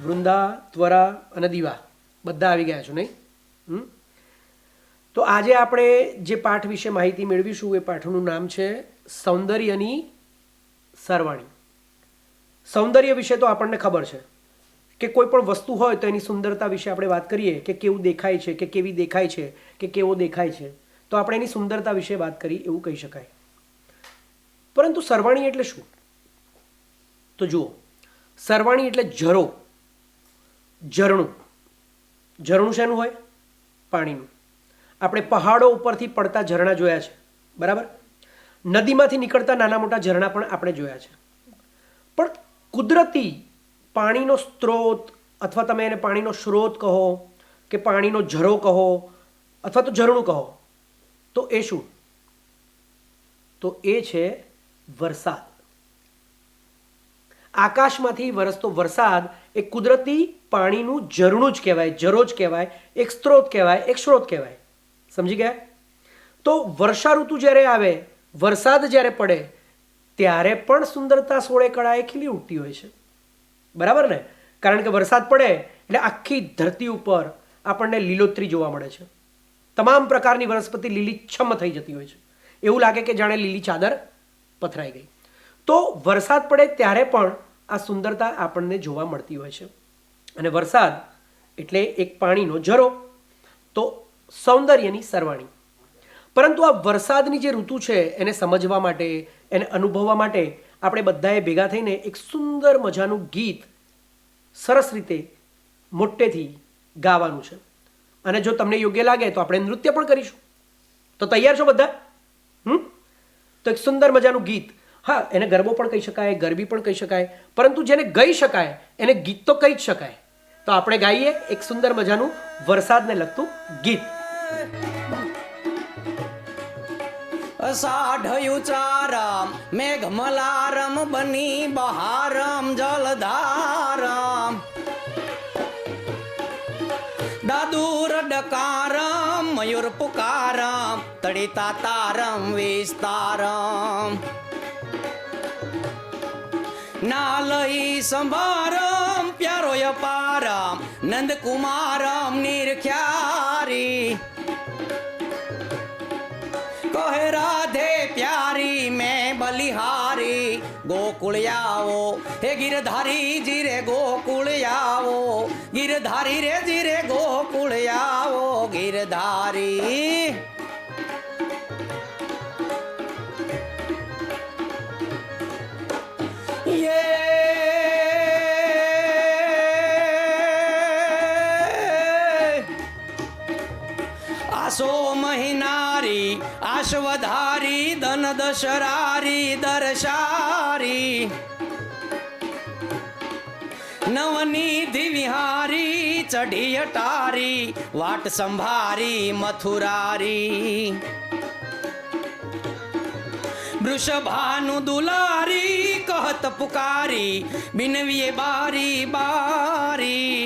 વૃંદા, ત્વરા અને દીવા બધા આવી ગયા છો નહીં? તો આજે આપણે જે પાઠ વિશે માહિતી મેળવીશું એ પાઠનું નામ છે સૌંદર્યની સરવાણી. સૌંદર્ય વિશે તો આપણને ખબર છે કે કોઈ પણ વસ્તુ હોય તો એની સુંદરતા વિશે આપણે વાત કરીએ કે કેવું દેખાય છે, કે કેવી દેખાય છે, કે કેવો દેખાય છે, તો આપણે એની સુંદરતા વિશે વાત કરી એવું કહી શકાય. પરંતુ સરવાણી એટલે શું? તો જુઓ, સરવાણી એટલે ઝરો, ઝરણું. ઝરણું શેનું હોય? પાણીનું. આપણે પહાડો ઉપરથી પડતા ઝરણા જોયા છે, બરાબર? નદીમાંથી નીકળતા નાના મોટા ઝરણા પણ આપણે જોયા છે. પણ કુદરતી પાણીનો સ્ત્રોત, અથવા તમે એને પાણીનો સ્ત્રોત કહો કે પાણીનો ઝરો કહો અથવા તો ઝરણું કહો, તો એ શું? તો એ છે વરસાદ. આકાશમાંથી વરસતો વરસાદ એ કુદરતી પાણીનું ઝરણું જ કહેવાય, ઝરો જ કહેવાય, એક સ્ત્રોત કહેવાય, એક સ્ત્રોત કહેવાય. સમજી ગયા? તો વર્ષા ઋતુ જ્યારે આવે, વરસાદ જ્યારે પડે ત્યારે પણ સુંદરતા સોળે કળાએ ખીલી ઉઠતી હોય છે, બરાબર ને? કારણ કે વરસાદ પડે એટલે આખી ધરતી ઉપર આપણને લીલોતરી જોવા મળે છે. તમામ પ્રકારની વનસ્પતિ લીલીછમ થઈ જતી હોય છે. એવું લાગે કે જાણે લીલી ચાદર પથરાઈ ગઈ. તો વરસાદ પડે ત્યારે પણ આ સુંદરતા આપણને જોવા મળતી હોય છે. અને વરસાદ એટલે એક પાણીનો ઝરો, તો સૌંદર્યની સરવાણી. પરંતુ આ વરસાદની જે ઋતુ છે એને સમજવા માટે, એને અનુભવવા માટે આપણે બધાએ ભેગા થઈને એક સુંદર મજાનું ગીત સરસ રીતે મોટેથી ગાવાનું છે. અને જો તમને યોગ્ય લાગે તો આપણે નૃત્ય પણ કરીશું. તો તૈયાર છો બધા? તો એક સુંદર મજાનું ગીત. હા, એને ગરબો પણ કહી શકાય, ગરબી પણ કહી શકાય, પરંતુ જેને ગાઈ શકાય એને ગીત તો કહી જ શકાય. તો આપણે ગાઈએ એક સુંદર મજાનું વરસાદને લગતું ગીત. અષાઢયું ચારમ મેઘમલારમ બની બહારમ જલધારમ દાદુર ડકારમ મયુર પુકારમ તડિતા તારમ વિસ્તારમ નાલઈ સંભારમ પ્યારોય પારમ નંદકુમારમ નિરખ્યારી કહે રાધે પ્યારી મેં બલિહારી ગોકુળ આવો હે ગિરધારી જીરે ગોકુળ આવો ગિરધારી રે જીરે ગોકુળ આવો ગિરધારી આસો મહિનારી આશવધારી ધન દશરારી દર્શારી નવનિધિ વિહારી ચઢી અટારી વાટ સંભારી મથુરારી વૃષભાનું દુલારી કહત પુકારી બિનવીએ બારી બારી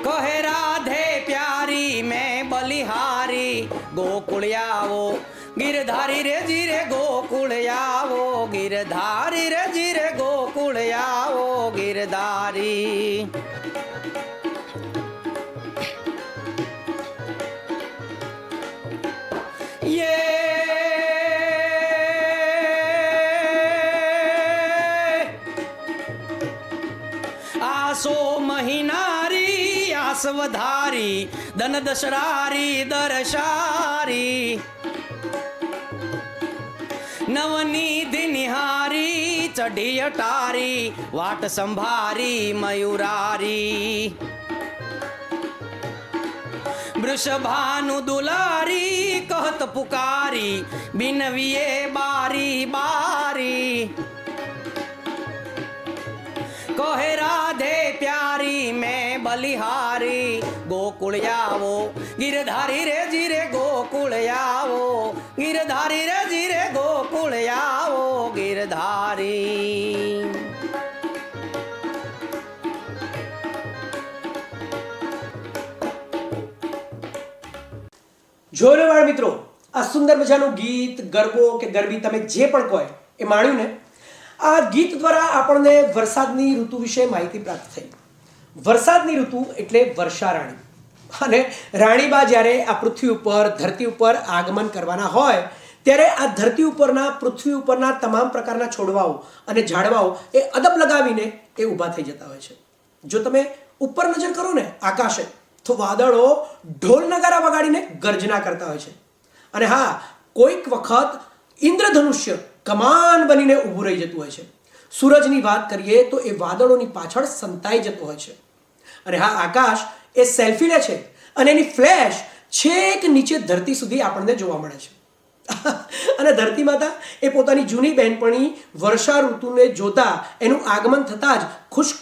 કહે રાધે પ્યારી મેં બલિહારી ગોકુળ આવો ગિરધારી રે જીરે ગોકુળ આવો ગિરધારી રે જીરે ગોકુળ આવો ગિરધારી આસો મહિનારી આસવધારી ધન દશરારી દર્શારી નવનિધિ નિહારી ચઢી અટારી વાટ સંભારી મયુરારી વૃષભાનું દુલારી કહત પુકારી બિનવીએ બારી બારી કહે રાધે પ્યારી મેં બલિહારી ગોકુળ આવો ગિરધારી રે જીરે ગોકુળ આવો ગિરધારી રે જીરે ગોકુળ આવો ગિરધારી જોરવાળ મિત્રો, આ સુંદર મજાનું ગીત, ગરબો કે ગરબી તમે જે પણ કહો એ માણ્યું ને? આ ગીત દ્વારા આપણને વરસાદની ઋતુ વિશે માહિતી પ્રાપ્ત થઈ. વરસાદની ઋતુ એટલે વર્ષા રાણી. અને રાણીબા જ્યારે આ પૃથ્વી ઉપર ધરતી ઉપર આગમન કરવાના હોય ત્યારે આ ધરતી ઉપરના પૃથ્વી ઉપરના તમામ પ્રકારના છોડવાઓ અને ઝાડવાઓ એ અદબ લગાવીને એ ઊભા થઈ જતા હોય છે. જો તમે ઉપર નજર કરો ને આકાશે, તો વાદળો ઢોલ નગારા વગાડીને ગર્જના કરતા હોય છે. અને હા, કોઈક વખત ઇન્દ્રધનુષ્ય કમાન બનીને ઊભું રહી જતું હોય છે. સૂરજની વાત કરીએ તો એ વાદળોની પાછળ સંતાઈ જતો હોય છે. અને હા, આકાશ એ સેલ્ફી લે છે અને એની ફ્લેશ છેક નીચે ધરતી સુધી આપણને જોવા મળે છે. અને ધરતી માતા એ પોતાની જૂની બહેનપણી વર્ષા ઋતુને જોતા એનું આગમન થતાં જ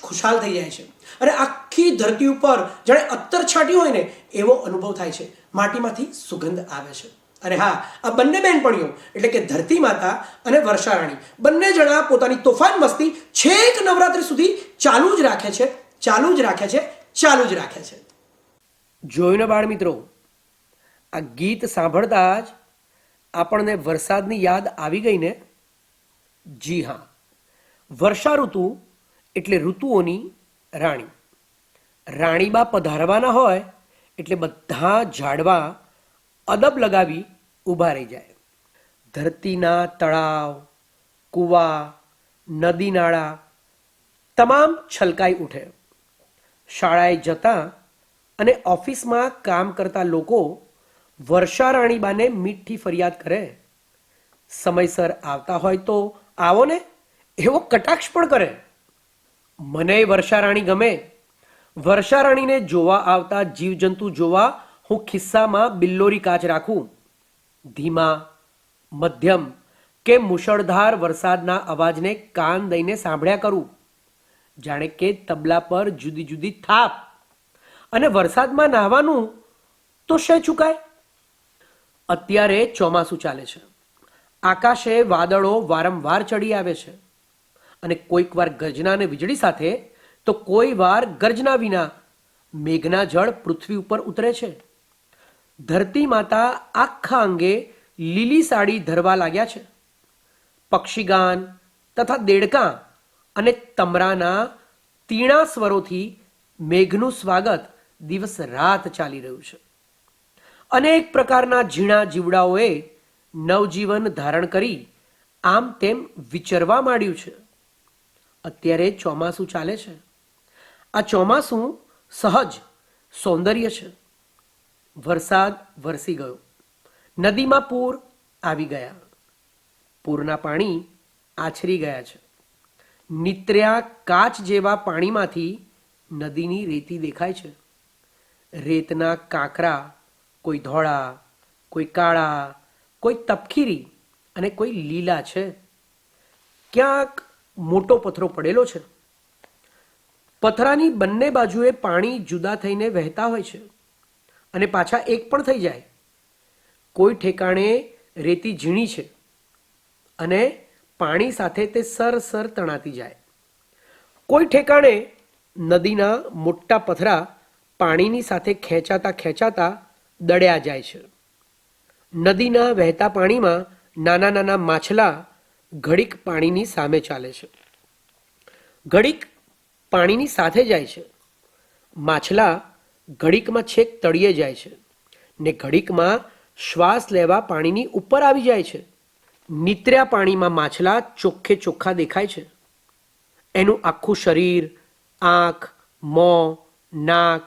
ખુશાલ થઈ જાય છે. અને આખી ધરતી ઉપર જાણે અત્તર છાંટી હોય ને એવો અનુભવ થાય છે. માટીમાંથી સુગંધ આવે છે. અને હા, આ બંને બહેનપણીઓ એટલે કે ધરતી માતા અને વર્ષા રાણી બંને જણા પોતાની તોફાન મસ્તી છેક નવરાત્રી સુધી ચાલુ જ રાખે છે. જોઈને બાળ મિત્રો, આ ગીત સાંભળતા જ આપણને વરસાદની યાદ આવી ગઈ ને? જી હા, વર્ષા ઋતુ એટલે ઋતુઓની રાણી. રાણીબા પધારવાના હોય એટલે બધા ઝાડવા અદબ લગાવી ઊભા રહી જાય. ધરતીના તળાવ, કૂવા, નદી નાળા તમામ છલકાઈ ઉઠે. શાળાએ જતા અને ઓફિસમાં કામ કરતા લોકો વર્ષા રાણીબાને મીઠી ફરિયાદ કરે. સમયસર આવતા હોય તો આવો ને એવો કટાક્ષ પણ કરે. મને વર્ષા રાણી ગમે. વર્ષા રાણીને જોવા આવતા જીવજંતુ જોવા હું ખિસ્સામાં બિલ્લોરી કાચ રાખું. ધીમા, મધ્યમ કે મુશળધાર વરસાદના અવાજને કાન દઈને સાંભળ્યા કરું, જાણે કે તબલા પર જુદી જુદી થાપ. અને વરસાદમાં નાહવાનું તો શે ચૂકાય. અત્યારે ચોમાસું ચાલે છે. આકાશે વાદળો વારંવાર ચડી આવે છે. અને કોઈક વાર ગર્જના અને વીજળી સાથે તો કોઈ વાર ગર્જના વિના મેઘના જળ પૃથ્વી ઉપર ઉતરે છે. ધરતી માતા આખા અંગે લીલી સાડી ધરવા લાગ્યા છે. પક્ષીગાન તથા દેડકા અને તમરાના તીણા સ્વરોથી મેઘનું સ્વાગત દિવસ રાત ચાલી રહ્યું છે. અનેક પ્રકારના ઝીણા જીવડાઓએ નવજીવન ધારણ કરી આમ તેમ વિચરવા માંડ્યું છે. અત્યારે ચોમાસું ચાલે છે. આ ચોમાસું સહજ સૌંદર્ય છે. વરસાદ વરસી ગયો. નદીમાં પૂર આવી ગયા. પૂરના પાણી આછરી ગયા છે. નીતર્યા કાચ જેવા પાણીમાંથી નદીની રેતી દેખાય છે. રેતના કાંકરા કોઈ ધોળા, કોઈ કાળા, કોઈ તપખીરી અને કોઈ લીલા છે. ક્યાંક મોટો પથરો પડેલો છે. પથરાની બંને બાજુએ પાણી જુદા થઈને વહેતા હોય છે અને પાછા એક પણ થઈ જાય. કોઈ ઠેકાણે રેતી ઝીણી છે અને પાણી સાથે તે સરસર તણાતી જાય. કોઈ ઠેકાણે નદીના મોટા પથરા પાણીની સાથે ખેંચાતા દળ્યા જાય છે. નદીના વહેતા પાણીમાં નાના નાના માછલા ઘડીક પાણીની સામે ચાલે છે, ઘડીક પાણીની સાથે જાય છે. માછલા ઘડીકમાં છેક તળિયે જાય છે ને ઘડીકમાં શ્વાસ લેવા પાણીની ઉપર આવી જાય છે. નીતર્યા પાણીમાં માછલા ચોખ્ખે ચોખ્ખા દેખાય છે. એનું આખું શરીર, આંખ, મોં, નાક,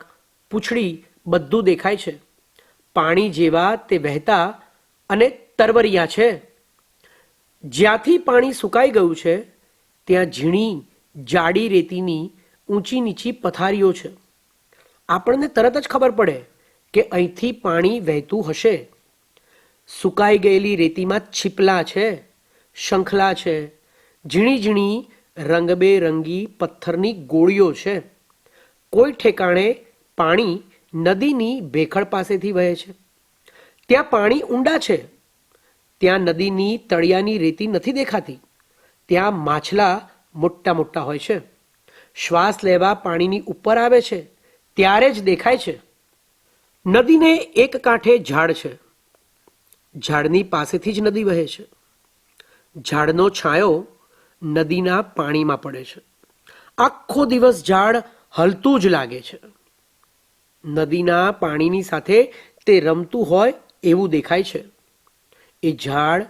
પૂંછડી બધું દેખાય છે. પાણી જેવા તે વહેતા અને તરવરિયા છે. જ્યાંથી પાણી સુકાઈ ગયું છે ત્યાં ઝીણી જાડી રેતીની ઊંચી નીચી પથારીઓ છે. આપણને તરત જ ખબર પડે કે અહીંથી પાણી વહેતું હશે. સુકાઈ ગયેલી રેતીમાં છીપલા છે, શંખલા છે, ઝીણી ઝીણી રંગબેરંગી પથ્થરની ગોળીઓ છે. કોઈ ઠેકાણે પાણી નદીની ભેખડ પાસેથી વહે છે. ત્યાં પાણી ઊંડા છે. ત્યાં નદીની તળિયાની રેતી નથી દેખાતી. ત્યાં માછલા મોટા મોટા હોય છે. શ્વાસ લેવા પાણીની ઉપર આવે છે ત્યારે જ દેખાય છે. નદીને એક કાંઠે ઝાડ છે. ઝાડની પાસેથી જ નદી વહે છે. ઝાડનો છાંયો નદીના પાણીમાં પડે છે. આખો દિવસ ઝાડ હલતું જ લાગે છે. નદીના પાણીની સાથે તે રમતું હોય એવું દેખાય છે. એ ઝાડ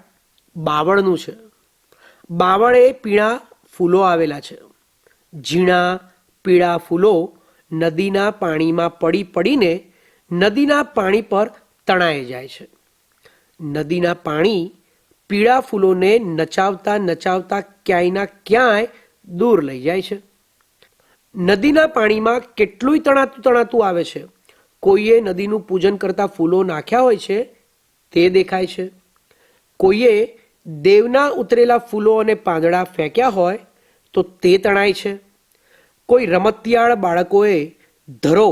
બાવળનું છે. બાવળે પીળા ફૂલો આવેલા છે. ઝીણા પીળા ફૂલો નદીના પાણીમાં પડી પડીને નદીના પાણી પર તણાઈ જાય છે. નદીના પાણી પીળા ફૂલોને નચાવતા નચાવતા ક્યાંયના ક્યાંય દૂર લઈ જાય છે. નદીના પાણીમાં કેટલુંય તણાતું તણાતું આવે છે. કોઈએ નદીનું પૂજન કરતા ફૂલો નાખ્યા હોય છે તે દેખાય છે. કોઈએ દેવના ઉતરેલા ફૂલો અને પાંદડા ફેંક્યા હોય તો તે તણાય છે. કોઈ રમતિયાળ બાળકોએ ધરો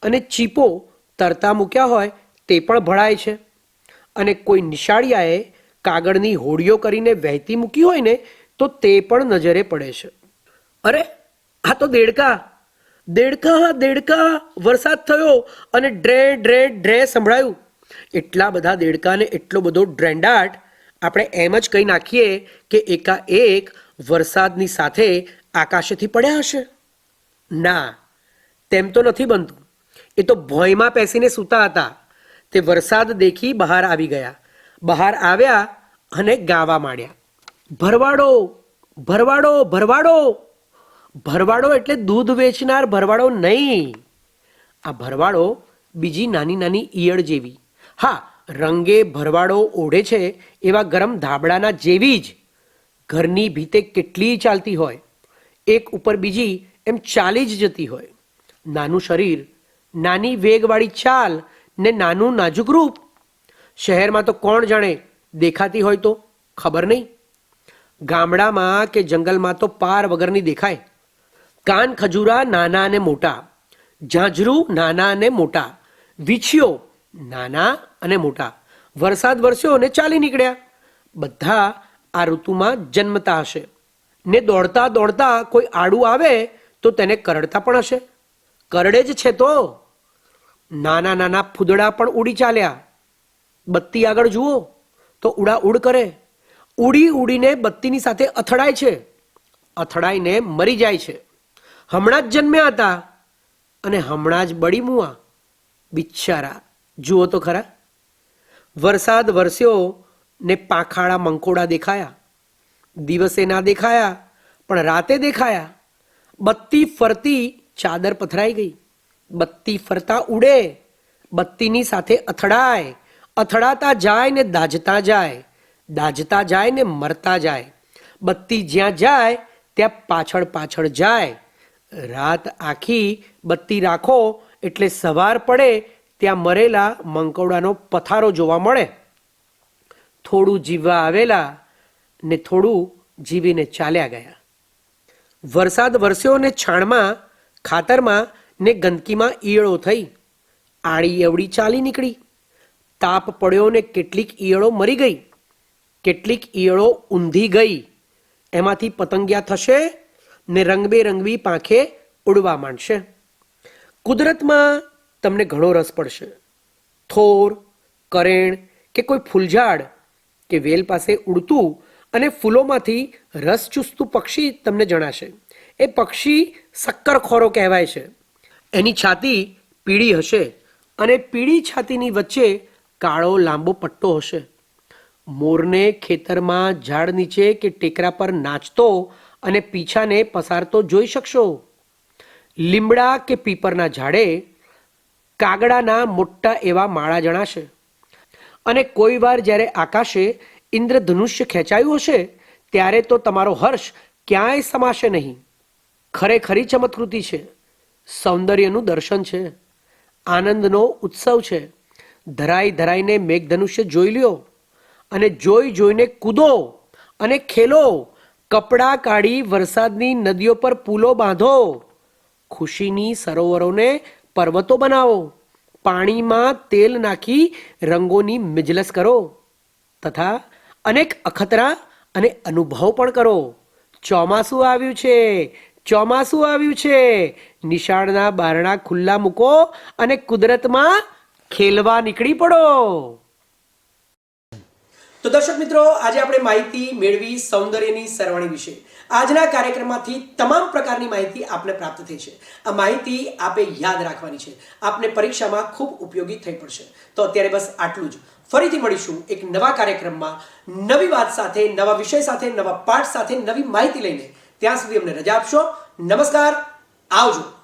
અને ચીપો તરતા મૂક્યા હોય તે પણ ભળાય છે. અને કોઈ નિશાળિયાએ કાગળની હોડીઓ કરીને વહેતી મૂકી હોય ને તો તે પણ નજરે પડે છે. અરે આ તો દેડકા દેડકા દેડકા વરસાદ થયો અને ડ્રે ડ્રે ડ્રે સંભળાયું. એટલા બધા દેડકાને એટલો બધો ડ્રેંડાટ આપણે એમ જ કહી નાખીએ કે એકાએક વરસાદની સાથે આકાશેથી પડ્યા હશે. ના, તેમ તો નથી બનતું. એ તો ભોંયમાં પેસીને સૂતા હતા. તે વરસાદ દેખી બહાર આવી ગયા. બહાર આવ્યા અને ગાવા માંડ્યા, ભરવાડો ભરવાડો ભરવાડો. ભરવાડો એટલે દૂધ વેચનાર ભરવાડો નહીં. આ ભરવાડો બીજી નાની નાની ઈયળ જેવી, હા, રંગે ભરવાડો ઓઢે છે એવા ગરમ ધાબળાના જેવી જ. ઘરની ભીતે કેટલી ચાલતી હોય, એક ઉપર બીજી એમ ચાલી જ જતી હોય. નાનું શરીર, નાની વેગવાળી ચાલ ને નાનું નાજુક રૂપ. શહેરમાં તો કોણ જાણે, દેખાતી હોય તો ખબર નહીં. ગામડામાં કે જંગલમાં તો પાર વગરની દેખાય. કાન ખજૂરા નાના અને મોટા, ઝાંઝરું નાના અને મોટા, વીછીઓ નાના અને મોટા. વરસાદ વરસ્યો અને ચાલી નીકળ્યા. બધા આ ઋતુમાં જન્મતા હશે ને દોડતા દોડતા કોઈ આડું આવે તો તેને કરડતા પણ હશે. કરડે જ છે તો. નાના નાના ફૂદડા પણ ઉડી ચાલ્યા. બત્તી આગળ જુઓ તો ઉડા ઉડ કરે. ઉડી ઉડીને બત્તીની સાથે અથડાય છે. અથડાઈને મરી જાય છે. હમણાં જ જન્મ્યા હતા અને હમણાં જ બળી મુઆ. બિચારા, જુઓ તો ખરા. વરસાદ વરસ્યો ને પાંખાળા મંકોડા દેખાયા. દિવસે ના દેખાયા પણ રાતે દેખાયા. બત્તી ફરતી ચાદર પથરાઈ ગઈ. બત્તી ફરતા ઉડે, બત્તીની સાથે અથડાય. અથડાતા જાય ને દાઝતા જાય. દાઝતા જાય ને મરતા જાય. બત્તી જ્યાં જાય ત્યાં પાછળ પાછળ જાય. રાત આખી બત્તી રાખો એટલે સવાર પડે ત્યાં મરેલા મંકોડાનો પથારો જોવા મળે. થોડું જીવવા આવેલા ને થોડું જીવીને ચાલ્યા ગયા. વરસાદ વરસ્યો ને છાણમાં, ખાતરમાં ને ગંદકીમાં ઈયળો થઈ. આડી એવડી ચાલી નીકળી. તાપ પડ્યો ને કેટલીક ઈયળો મરી ગઈ. કેટલીક ઈયળો ઊંધી ગઈ. એમાંથી પતંગિયા થશે ને રંગબેરંગી પાંખે ઉડવા માંડશે. કુદરતમાં તમને ઘણો રસ પડશે. થોર, કરેણ કે કોઈ ફૂલઝાડ કે વેલ પાસે ઉડતું અને ફૂલોમાંથી રસ ચૂસતું પક્ષી તમને જણાશે. એ પક્ષી શક્કરખોરો કહેવાય છે. એની છાતી પીળી હશે અને પીળી છાતીની વચ્ચે કાળો લાંબો પટ્ટો હશે. મોરને ખેતરમાં ઝાડ નીચે કે ટેકરા પર નાચતો અને પીછાને પસારતો જોઈ શકશો. લીમડા કે પીપરના ઝાડે કાગડાના મોટા એવા માળા જણાશે. અને કોઈ વાર જ્યારે આકાશે ઇન્દ્રધનુષ્ય ખેંચાયું હશે ત્યારે તો તમારો હર્ષ ક્યાંય સમાશે નહીં. ખરેખરી ચમત્કૃતિ છે. સૌંદર્યનું દર્શન છે. આનંદનો ઉત્સવ છે. ધરાઈ ધરાઈને મેઘધનુષ્ય જોઈ લ્યો અને જોઈ જોઈને કૂદો અને ખેલો. કપડાં કાઢી વરસાદની નદીઓ પર પુલો બાંધો. ખુશીની સરોવરોને પર્વતો બનાવો. પાણીમાં તેલ નાખી રંગોની મિજલસ કરો તથા અનેક અખતરા અને અનુભવ પણ કરો. ચોમાસું આવ્યું છે, ચોમાસું આવ્યું છે. નિશાળના બારણા ખુલ્લા મૂકો અને કુદરતમાં ખેલવા નીકળી પડો. તો દર્શક મિત્રો, આજે આપણે માહિતી મેળવી સૌંદર્યની સરવાણી વિશે. આજના કાર્યક્રમમાંથી તમામ પ્રકારની માહિતી આપને પ્રાપ્ત થઈ છે. આ માહિતી આપે યાદ રાખવાની છે, આપને પરીક્ષામાં ખૂબ ઉપયોગી થઈ પડશે. તો અત્યારે બસ આટલું જ. ફરીથી મળીશું એક નવા કાર્યક્રમમાં, નવી વાત સાથે, નવા વિષય સાથે, નવા પાઠ સાથે, નવી માહિતી લઈને. ત્યાં સુધી અમને રજા આપશો. નમસ્કાર, આવજો.